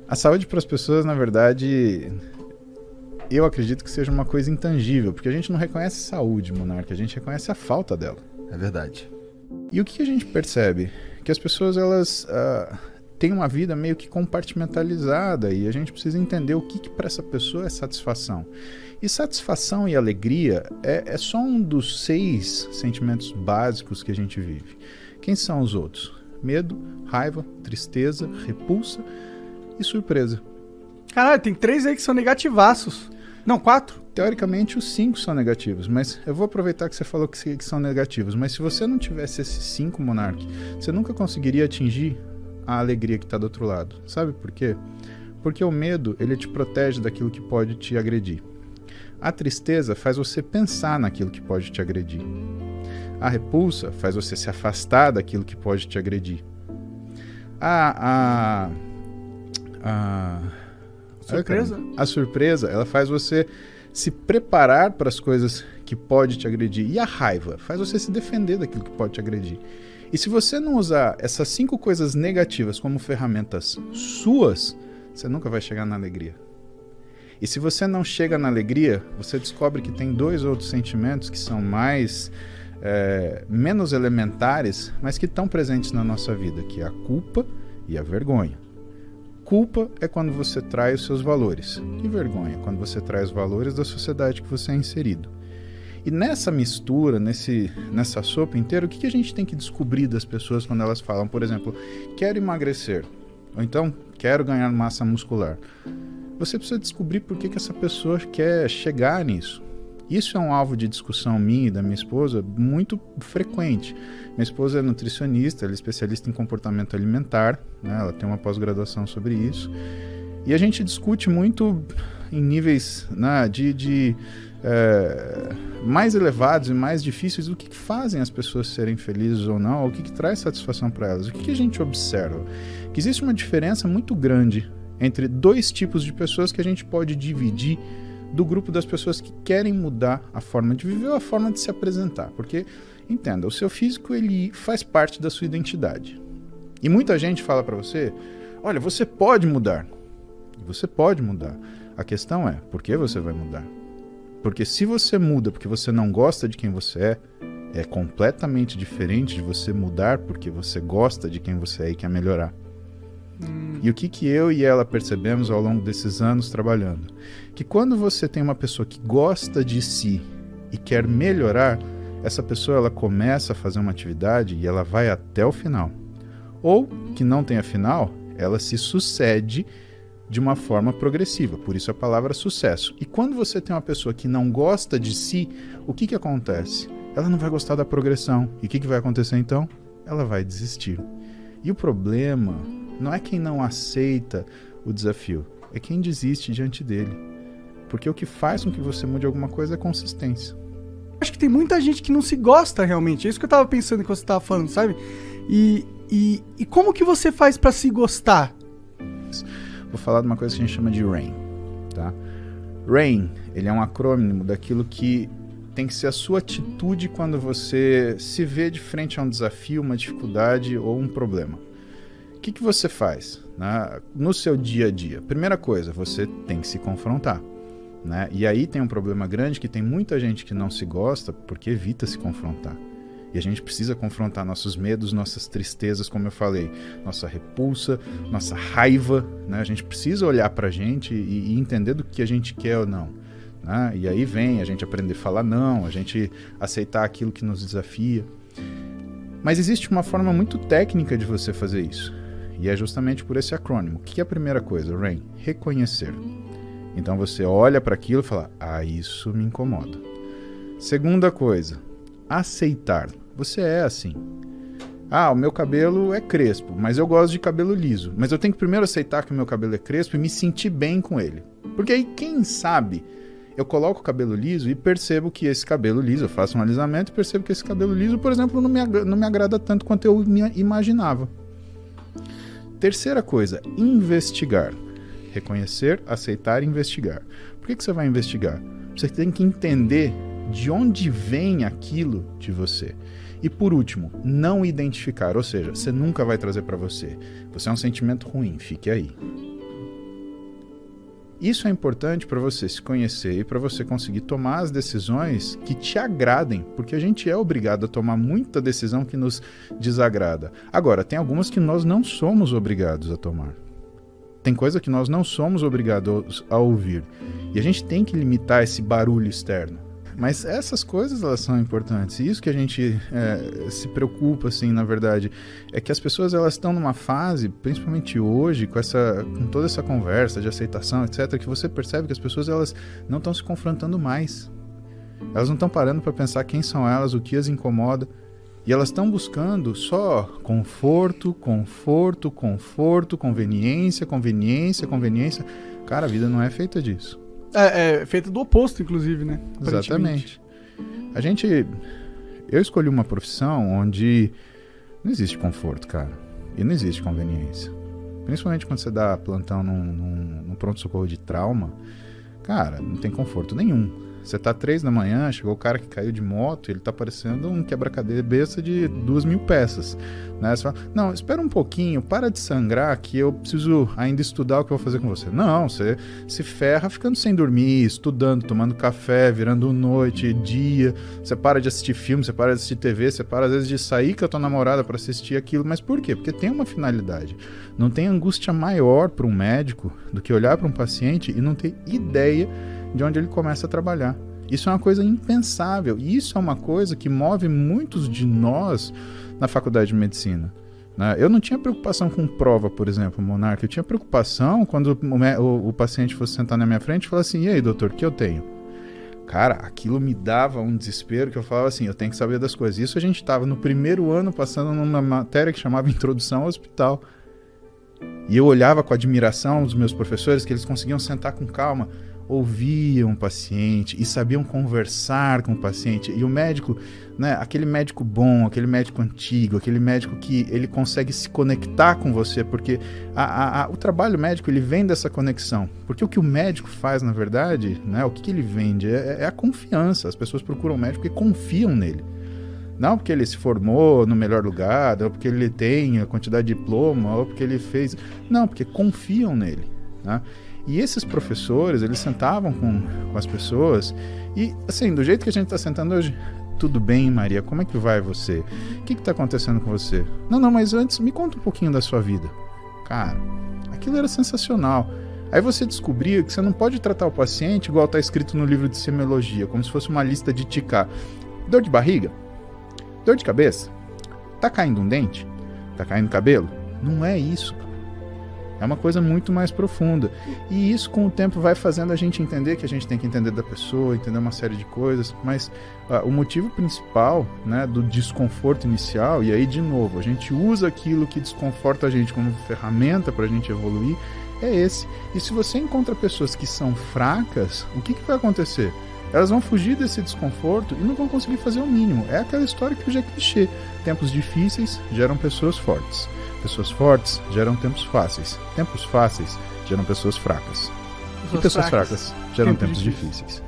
A saúde para as pessoas, na verdade, eu acredito que seja uma coisa intangível, porque a gente não reconhece saúde, Monarca, a gente reconhece a falta dela. É verdade. E o que a gente percebe? Que as pessoas, elas têm uma vida meio que compartimentalizada e a gente precisa entender o que para essa pessoa é satisfação. E satisfação e alegria é só um dos 6 sentimentos básicos que a gente vive. Quem são os outros? Medo, raiva, tristeza, repulsa e surpresa. Caralho, tem 3 aí que são negativaços. Não, 4. Teoricamente, os 5 são negativos, mas eu vou aproveitar que você falou que são negativos. Mas se você não tivesse esses 5, Monark, você nunca conseguiria atingir a alegria que está do outro lado. Sabe por quê? Porque o medo, ele te protege daquilo que pode te agredir. A tristeza faz você pensar naquilo que pode te agredir. A repulsa faz você se afastar daquilo que pode te agredir. Surpresa? A surpresa, ela faz você se preparar para as coisas que pode te agredir. E a raiva faz você se defender daquilo que pode te agredir. E se você não usar essas 5 coisas negativas como ferramentas suas, você nunca vai chegar na alegria. E se você não chega na alegria, você descobre que tem 2 outros sentimentos que são menos elementares, mas que estão presentes na nossa vida, que é a culpa e a vergonha. Culpa é quando você trai os seus valores. E vergonha é quando você trai os valores da sociedade que você é inserido. E nessa mistura, nessa sopa inteira, o que a gente tem que descobrir das pessoas quando elas falam, por exemplo, quero emagrecer, ou então quero ganhar massa muscular? Você precisa descobrir por que essa pessoa quer chegar nisso. Isso é um alvo de discussão minha e da minha esposa muito frequente. Minha esposa é nutricionista, ela é especialista em comportamento alimentar, né? Ela tem uma pós-graduação sobre isso. E a gente discute muito em níveis, né, mais elevados e mais difíceis, o que fazem as pessoas serem felizes ou não, o que traz satisfação para elas. O que a gente observa? Que existe uma diferença muito grande entre 2 tipos de pessoas que a gente pode dividir do grupo das pessoas que querem mudar a forma de viver ou a forma de se apresentar. Porque, entenda, o seu físico, ele faz parte da sua identidade. E muita gente fala para você, olha, você pode mudar. E você pode mudar. A questão é, por que você vai mudar? Porque se você muda porque você não gosta de quem você é completamente diferente de você mudar porque você gosta de quem você é e quer melhorar. E o que eu e ela percebemos ao longo desses anos trabalhando? Que quando você tem uma pessoa que gosta de si e quer melhorar, essa pessoa ela começa a fazer uma atividade e ela vai até o final. Ou, que não tenha final, ela se sucede de uma forma progressiva, por isso a palavra sucesso. E quando você tem uma pessoa que não gosta de si, o que acontece? Ela não vai gostar da progressão. E o que vai acontecer então? Ela vai desistir. E o problema não é quem não aceita o desafio, é quem desiste diante dele. Porque o que faz com que você mude alguma coisa é consistência. Acho que tem muita gente que não se gosta realmente. É isso que eu tava pensando enquanto você tava falando, sabe? E como que você faz pra se gostar? Vou falar de uma coisa que a gente chama de RAIN, tá? RAIN, ele é um acrônimo daquilo que tem que ser a sua atitude quando você se vê de frente a um desafio, uma dificuldade ou um problema. O que você faz, né, no seu dia a dia? Primeira coisa, você tem que se confrontar, né? E aí tem um problema grande que tem muita gente que não se gosta porque evita se confrontar. E a gente precisa confrontar nossos medos, nossas tristezas, como eu falei, nossa repulsa, nossa raiva, né? A gente precisa olhar pra gente e entender do que a gente quer ou não, né? E aí vem a gente aprender a falar não, a gente aceitar aquilo que nos desafia. Mas existe uma forma muito técnica de você fazer isso. E é justamente por esse acrônimo. O que é a primeira coisa, RAIN? Reconhecer. Então você olha para aquilo e fala, isso me incomoda. Segunda coisa, aceitar. Você é assim. O meu cabelo é crespo, mas eu gosto de cabelo liso. Mas eu tenho que primeiro aceitar que o meu cabelo é crespo e me sentir bem com ele. Porque aí, quem sabe, eu coloco o cabelo liso e percebo que esse cabelo liso, eu faço um alisamento e percebo que esse cabelo liso, por exemplo, não me agrada tanto quanto eu imaginava. Terceira coisa, investigar. Reconhecer, aceitar e investigar. Por que você vai investigar? Você tem que entender de onde vem aquilo de você. E por último, não identificar, ou seja, você nunca vai trazer para você. Você é um sentimento ruim, fique aí. Isso é importante para você se conhecer e para você conseguir tomar as decisões que te agradem, porque a gente é obrigado a tomar muita decisão que nos desagrada. Agora, tem algumas que nós não somos obrigados a tomar. Tem coisa que nós não somos obrigados a ouvir. E a gente tem que limitar esse barulho externo. Mas essas coisas, elas são importantes. E isso que a gente se preocupa, assim, na verdade, é que as pessoas, elas estão numa fase, principalmente hoje, com toda essa conversa de aceitação, etc., que você percebe que as pessoas, elas não estão se confrontando mais. Elas não estão parando para pensar quem são elas, o que as incomoda. E elas estão buscando só conforto, conforto, conforto, conveniência, conveniência, conveniência. Cara, a vida não é feita disso. É feita do oposto, inclusive, né? Exatamente. Eu escolhi uma profissão onde não existe conforto, cara. E não existe conveniência. Principalmente quando você dá plantão num pronto-socorro de trauma, cara, não tem conforto nenhum. Você tá 3 da manhã, chegou o cara que caiu de moto, ele tá parecendo um quebra-cabeça de 2.000 peças. Né? Você fala, não, espera um pouquinho, para de sangrar que eu preciso ainda estudar o que eu vou fazer com você. Não, você se ferra ficando sem dormir, estudando, tomando café, virando noite, dia. Você para de assistir filme, você para de assistir TV, você para às vezes de sair com a tua namorada para assistir aquilo. Mas por quê? Porque tem uma finalidade. Não tem angústia maior para um médico do que olhar para um paciente e não ter ideia de onde ele começa a trabalhar. Isso é uma coisa impensável. E isso é uma coisa que move muitos de nós na faculdade de medicina. Né? Eu não tinha preocupação com prova, por exemplo, Monarca. Eu tinha preocupação quando o paciente fosse sentar na minha frente e falar assim, e aí, doutor, o que eu tenho? Cara, aquilo me dava um desespero que eu falava assim, eu tenho que saber das coisas. Isso a gente estava no primeiro ano passando numa matéria que chamava Introdução ao Hospital. E eu olhava com admiração os meus professores, que eles conseguiam sentar com calma, ouviam o paciente e sabiam conversar com o paciente. E o médico, né, aquele médico bom, aquele médico antigo, aquele médico que ele consegue se conectar com você, porque o trabalho médico, ele vem dessa conexão. Porque o que o médico faz, na verdade, né, o que ele vende é a confiança. As pessoas procuram o médico e confiam nele. Não porque ele se formou no melhor lugar, ou porque ele tem a quantidade de diploma, ou porque ele fez... Não, porque confiam nele, né? E esses professores, eles sentavam com as pessoas e, assim, do jeito que a gente está sentando hoje, tudo bem, Maria, como é que vai você? O que está acontecendo com você? Não, mas antes, me conta um pouquinho da sua vida. Cara, aquilo era sensacional. Aí você descobria que você não pode tratar o paciente igual está escrito no livro de semiologia, como se fosse uma lista de ticar. Dor de barriga? Dor de cabeça? Tá caindo um dente? Tá caindo cabelo? Não é isso. É uma coisa muito mais profunda. E isso, com o tempo, vai fazendo a gente entender que a gente tem que entender da pessoa, entender uma série de coisas. Mas o motivo principal, né, do desconforto inicial, e aí, de novo, a gente usa aquilo que desconforta a gente como ferramenta para a gente evoluir, é esse. E se você encontra pessoas que são fracas, o que vai acontecer? Elas vão fugir desse desconforto e não vão conseguir fazer o mínimo. É aquela história que já é clichê. Tempos difíceis geram pessoas fortes. Pessoas fortes geram tempos fáceis. Tempos fáceis geram pessoas fracas. E pessoas fracas geram tempos difíceis.